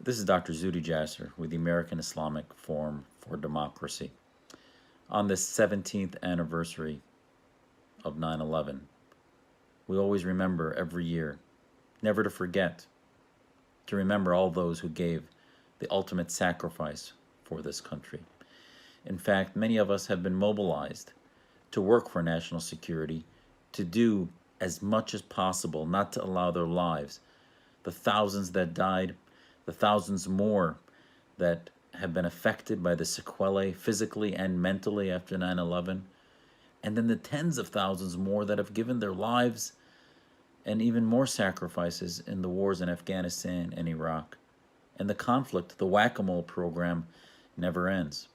This is Dr. Zuhdi Jasser with the American Islamic Forum for Democracy. On this 17th anniversary of 9/11, we always remember every year, never to forget, to remember all those who gave the ultimate sacrifice for this country. In fact, many of us have been mobilized to work for national security, to do as much as possible not to allow their lives, the thousands that died, the thousands more that have been affected by the sequelae physically and mentally after 9/11, and then the tens of thousands more that have given their lives and even more sacrifices in the wars in Afghanistan and Iraq. And the conflict, the whack-a-mole program, never ends.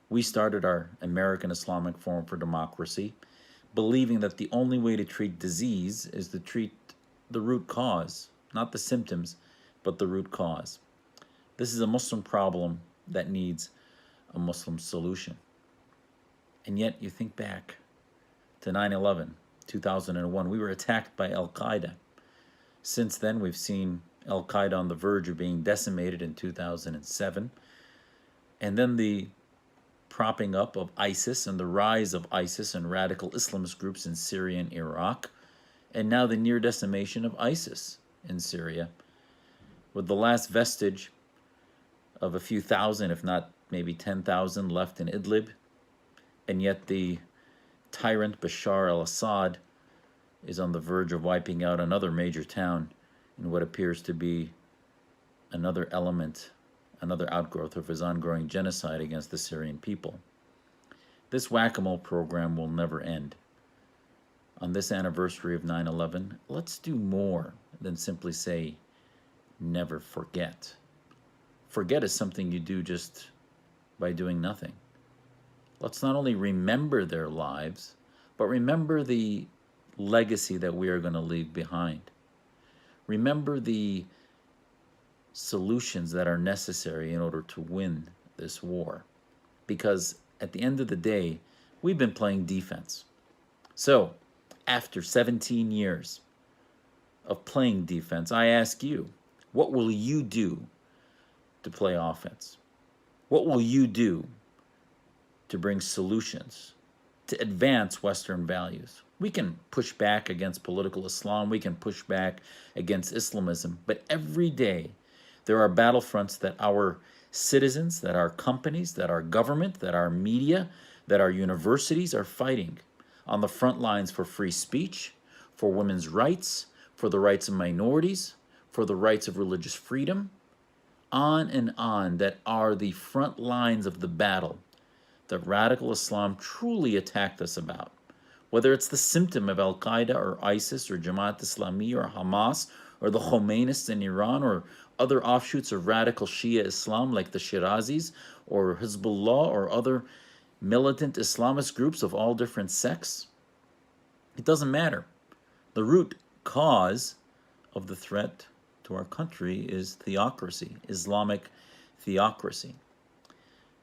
We started our American Islamic Forum for Democracy believing that the only way to treat disease is to treat the root cause, not the symptoms, but the root cause. This is a Muslim problem that needs a Muslim solution. And yet you think back to 9/11, 2001, we were attacked by Al-Qaeda. Since then, we've seen Al-Qaeda on the verge of being decimated in 2007. And then the propping up of ISIS and the rise of ISIS and radical Islamist groups in Syria and Iraq. And now the near decimation of ISIS in Syria, with the last vestige of a few thousand, if not maybe 10,000 left in Idlib. And yet the tyrant Bashar al-Assad is on the verge of wiping out another major town in what appears to be another element, another outgrowth of his ongoing genocide against the Syrian people. This whack-a-mole program will never end. On this anniversary of 9/11, let's do more than simply say, never forget. Forget is something you do just by doing nothing. Let's not only remember their lives, but remember the legacy that we are going to leave behind. Remember the solutions that are necessary in order to win this war. Because at the end of the day, we've been playing defense. So, after 17 years of playing defense, I ask you, what will you do to play offense? What will you do to bring solutions, to advance Western values? We can push back against political Islam, we can push back against Islamism, but every day there are battlefronts that our citizens, that our companies, that our government, that our media, that our universities are fighting on the front lines for free speech, for women's rights, for the rights of minorities, for the rights of religious freedom, on, that are the front lines of the battle that radical Islam truly attacked us about. Whether it's the symptom of Al-Qaeda or ISIS or Jamaat Islami or Hamas or the Khomeinists in Iran or other offshoots of radical Shia Islam like the Shirazis or Hezbollah or other militant Islamist groups of all different sects, it doesn't matter. The root cause of the threat to our country is theocracy, Islamic theocracy.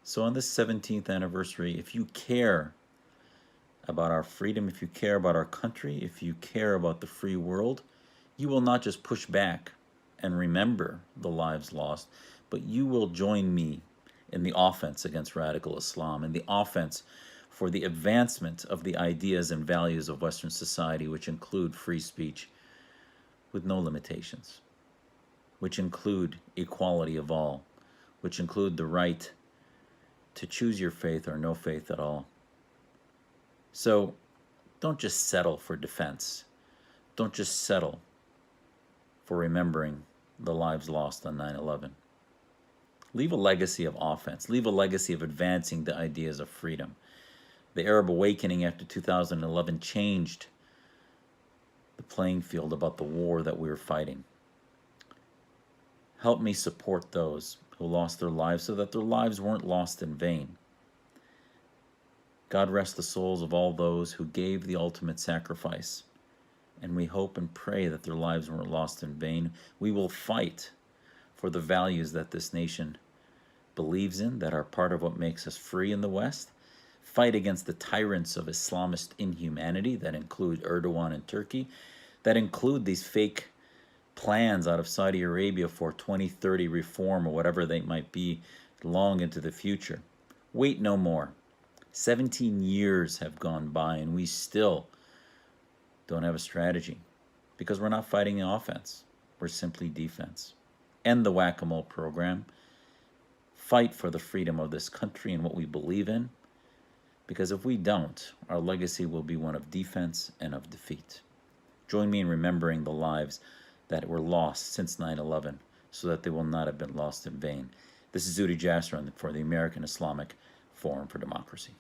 So on this 17th anniversary, if you care about our freedom, if you care about our country, if you care about the free world, you will not just push back and remember the lives lost, but you will join me in the offense against radical Islam, in the offense for the advancement of the ideas and values of Western society, which include free speech with no limitations, which include equality of all, which include the right to choose your faith or no faith at all. So don't just settle for defense. Don't just settle for remembering the lives lost on 9/11. Leave a legacy of offense. Leave a legacy of advancing the ideas of freedom. The Arab awakening after 2011 changed the playing field about the war that we were fighting. Help me support those who lost their lives so that their lives weren't lost in vain. God rest the souls of all those who gave the ultimate sacrifice. And we hope and pray that their lives weren't lost in vain. We will fight for the values that this nation believes in, that are part of what makes us free in the West. Fight against the tyrants of Islamist inhumanity that include Erdogan and Turkey, that include these fake plans out of Saudi Arabia for 2030 reform or whatever they might be long into the future. Wait no more. 17 years have gone by and we still don't have a strategy because we're not fighting the offense. We're simply defense. End the whack-a-mole program. Fight for the freedom of this country and what we believe in, because if we don't, our legacy will be one of defense and of defeat. Join me in remembering the lives that were lost since 9/11 so that they will not have been lost in vain. This is Zuhdi Jasser for the American Islamic Forum for Democracy.